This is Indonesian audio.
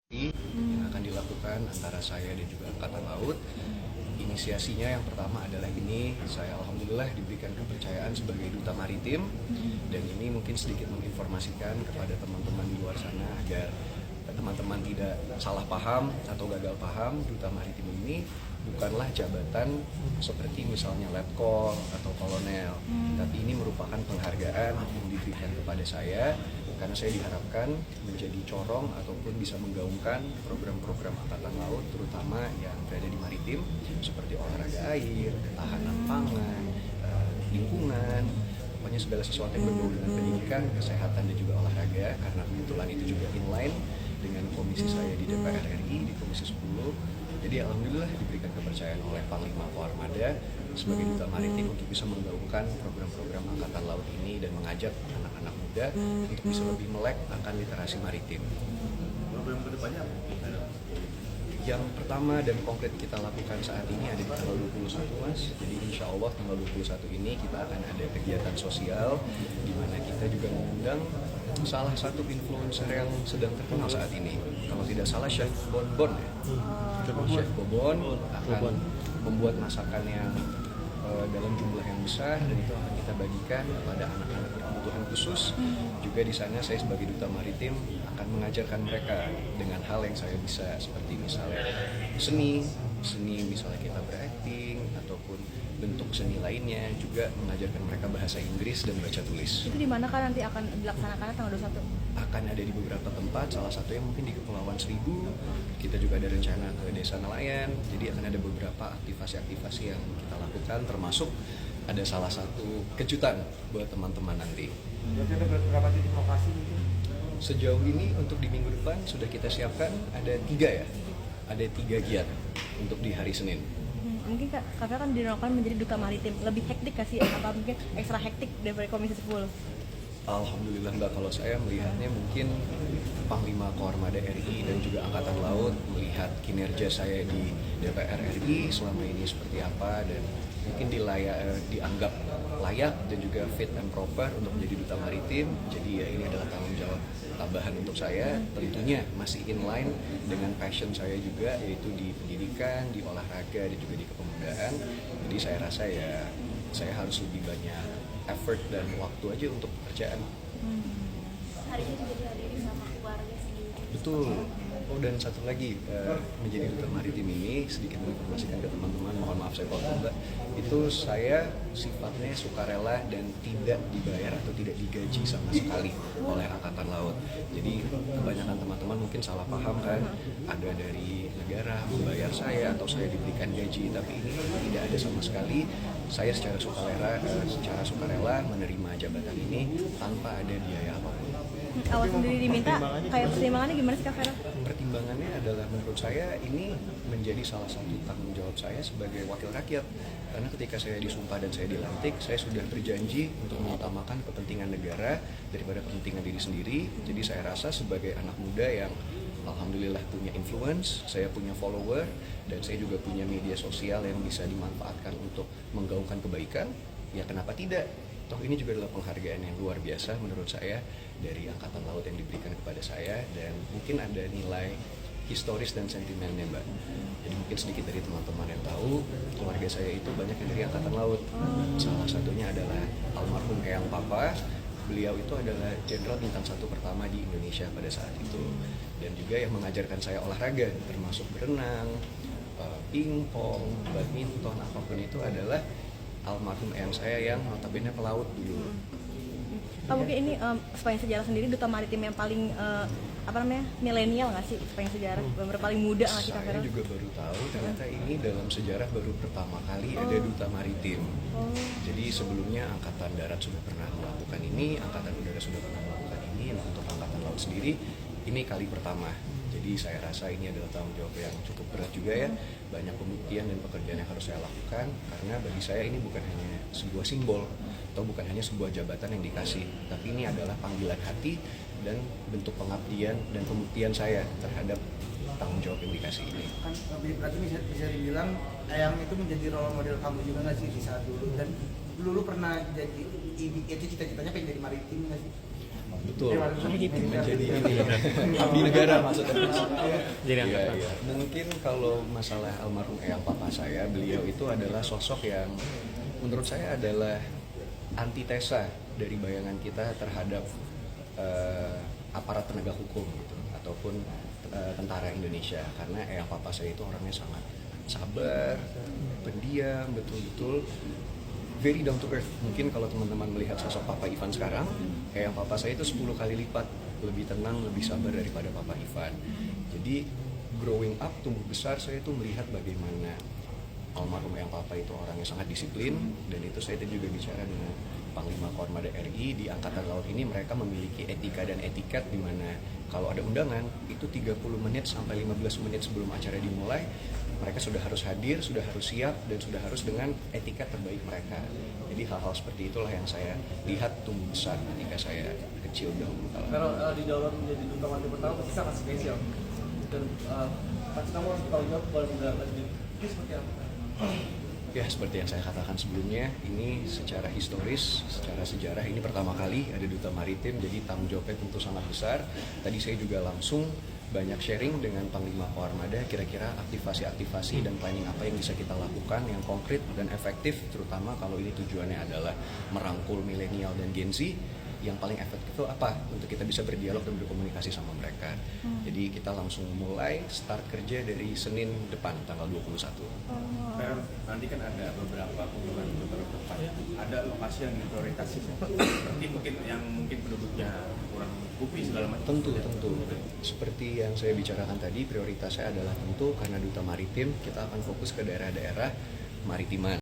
yang akan dilakukan antara saya dan juga Angkatan Laut. Inisiasinya yang pertama adalah ini, saya alhamdulillah diberikan kepercayaan sebagai Duta Maritim, dan ini mungkin sedikit menginformasikan kepada teman-teman di luar sana agar teman-teman tidak salah paham atau gagal paham. Duta Maritim ini bukanlah jabatan seperti misalnya letkol atau kolonel, tapi ini merupakan penghargaan yang diberikan kepada saya karena saya diharapkan menjadi corong ataupun bisa menggaungkan program-program Angkatan Laut terutama yang berada di maritim seperti olahraga air, ketahanan pangan, lingkungan, pokoknya segala sesuatu yang berbau dengan pendidikan, kesehatan dan juga olahraga, karena kebetulan itu juga inline dengan komisi saya di DPR RI di Komisi 10. Jadi alhamdulillah diberikan kepercayaan oleh Panglima Koarmada sebagai Duta Maritim untuk bisa menggaungkan program-program Angkatan Laut ini dan mengajak anak-anak muda untuk bisa lebih melek akan literasi maritim. Program kedepannya apa? Yang pertama dan konkret kita lakukan saat ini ada di tanggal 21 Mas. Jadi insya Allah tanggal 21 ini kita akan ada kegiatan sosial di mana kita juga mengundang salah satu influencer yang sedang terkenal saat ini. Kalau tidak salah Chef Bonbon ya. Chef Bobon akan membuat masakan yang dalam jumlah yang besar dan itu akan kita bagikan kepada anak-anak berkebutuhan khusus. Juga di sana saya sebagai Duta Maritim akan mengajarkan mereka dengan hal yang saya bisa, seperti misalnya seni misalnya kita berakting ataupun bentuk seni lainnya, juga mengajarkan mereka bahasa Inggris dan baca tulis. Itu di mana kan nanti akan dilaksanakan tanggal 21? Akan ada di beberapa tempat, salah satunya mungkin di Kepulauan Seribu. Kita juga ada rencana ke Desa Nelayan. Jadi akan ada beberapa aktivasi-aktivasi yang kita lakukan, termasuk ada salah satu kejutan buat teman-teman nanti. Berarti ada berapa titik lokasi mungkin? Sejauh ini untuk di minggu depan sudah kita siapkan ada 3 ya. Ada 3 giat untuk di hari Senin. Mungkin Kak Fera kan dinamakan menjadi Duta Maritim, lebih hektik gak sih? Apa mungkin ekstra hektik daripada Komisi 10? Alhamdulillah Mbak, kalau saya melihatnya mungkin Panglima Koarmada RI dan juga Angkatan Laut melihat kinerja saya di DPR RI selama ini seperti apa, dan mungkin dianggap layak dan juga fit and proper untuk menjadi Duta Maritim. Jadi ya ini adalah tanggung jawab tambahan untuk saya, tentunya masih inline dengan passion saya juga, yaitu di pendidikan, di olahraga dan juga di kepemudaan. Jadi saya rasa ya saya harus lebih banyak effort dan waktu aja untuk pekerjaan. Hari ini juga dihadiri sama keluarga sendiri. Betul. Oh, dan satu lagi, menjadi Duta Maritim ini sedikit menginformasikan ke teman-teman, mohon maaf saya potong Mbak, itu saya sifatnya sukarela dan tidak dibayar atau tidak digaji sama sekali oleh Angkatan Laut. Jadi kebanyakan teman-teman mungkin salah paham kan, ada dari negara membayar saya atau saya diberikan gaji, tapi ini tidak ada sama sekali. Saya secara sukarela menerima jabatan ini tanpa ada biaya apapun. Awal sendiri diminta, kayak pertimbangannya gimana sih Kak Fera? Pertimbangannya adalah menurut saya ini menjadi salah satu tanggung jawab saya sebagai wakil rakyat. Karena ketika saya disumpah dan saya dilantik, saya sudah berjanji untuk mengutamakan kepentingan negara daripada kepentingan diri sendiri. Jadi saya rasa sebagai anak muda yang alhamdulillah punya influence, saya punya follower, dan saya juga punya media sosial yang bisa dimanfaatkan untuk menggaungkan kebaikan, ya kenapa tidak? Toh ini juga adalah penghargaan yang luar biasa menurut saya dari Angkatan Laut yang diberikan kepada saya, dan mungkin ada nilai historis dan sentimennya Mbak. Jadi mungkin sedikit dari teman-teman yang tahu, keluarga saya itu banyak yang dari Angkatan Laut. Salah satunya adalah almarhum Eyang Papa. Beliau itu adalah Jenderal Bintang 1 pertama di Indonesia pada saat itu. Dan juga yang mengajarkan saya olahraga, termasuk berenang, pingpong, badminton, apapun itu adalah almarhum eyang saya yang notabene pelaut dulu. Mungkin ini sepanjang sejarah sendiri Duta Maritim yang paling milenial nggak sih sepanjang sejarah? Bener paling muda nggak sih Kak Fera? Saya juga baru tahu ternyata ini dalam sejarah baru pertama kali ada Duta Maritim. Jadi sebelumnya Angkatan Darat sudah pernah melakukan ini, Angkatan Udara sudah pernah melakukan ini, nah untuk Angkatan Laut sendiri ini kali pertama. Jadi saya rasa ini adalah tanggung jawab yang cukup berat juga ya. Banyak pembuktian dan pekerjaan yang harus saya lakukan, karena bagi saya ini bukan hanya sebuah simbol atau bukan hanya sebuah jabatan yang dikasih, tapi ini adalah panggilan hati dan bentuk pengabdian dan pembuktian saya terhadap tanggung jawab yang dikasih ini. Kan berarti bisa dibilang Eyang itu menjadi role model kamu juga nggak sih di saat dulu, dan dulu pernah jadi itu cita-citanya pengen jadi maritim nggak sih? Betul. Menjadi ini abdi negara maksudnya. Jadi Iya, angkatan. iya. Mungkin kalau masalah almarhum eyang papa saya, beliau itu adalah sosok yang menurut saya adalah antitesa dari bayangan kita terhadap aparat penegak hukum gitu, ataupun tentara Indonesia, karena eyang papa saya itu orangnya sangat sabar, pendiam, betul-betul very down to earth. Mungkin kalau teman-teman melihat sosok Papa Ivan sekarang, eyang papa saya itu 10 kali lipat lebih tenang, lebih sabar daripada Papa Ivan. Jadi growing up, tumbuh besar, saya itu melihat bagaimana almarhum eyang papa itu orangnya sangat disiplin, dan itu saya juga bicara dengan Panglima Koarmada RI di Angkatan Laut ini. Mereka memiliki etika dan etiket di mana kalau ada undangan itu 30 menit sampai 15 menit sebelum acara dimulai mereka sudah harus hadir, sudah harus siap, dan sudah harus dengan etika terbaik mereka. Jadi hal-hal seperti itulah yang saya lihat tumbuh besar ketika saya kecil dahulu. Kalau di dalam menjadi duta mati pertama pasti sangat spesial, dan pasti kamu harus bertanggung jawab kalau tidak lanjut. Ini seperti apa? Ya, seperti yang saya katakan sebelumnya, ini secara historis, secara sejarah ini pertama kali ada duta maritim, jadi tanggung jawabnya tentu sangat besar. Tadi saya juga langsung banyak sharing dengan Panglima Koarmada, kira-kira aktivasi-aktivasi dan planning apa yang bisa kita lakukan yang konkret dan efektif, terutama kalau ini tujuannya adalah merangkul milenial dan Gen Z. Yang paling efektif itu apa? Untuk kita bisa berdialog dan berkomunikasi sama mereka. Jadi kita langsung mulai start kerja dari Senin depan, tanggal 21. Nanti kan ada beberapa kunjungan ke beberapa tempat. Ada lokasi yang diprioritasi seperti mungkin yang penduduknya kurang kupi segala macam. Tentu. Seperti yang saya bicarakan tadi, prioritas saya adalah tentu karena duta maritim, kita akan fokus ke daerah-daerah maritiman.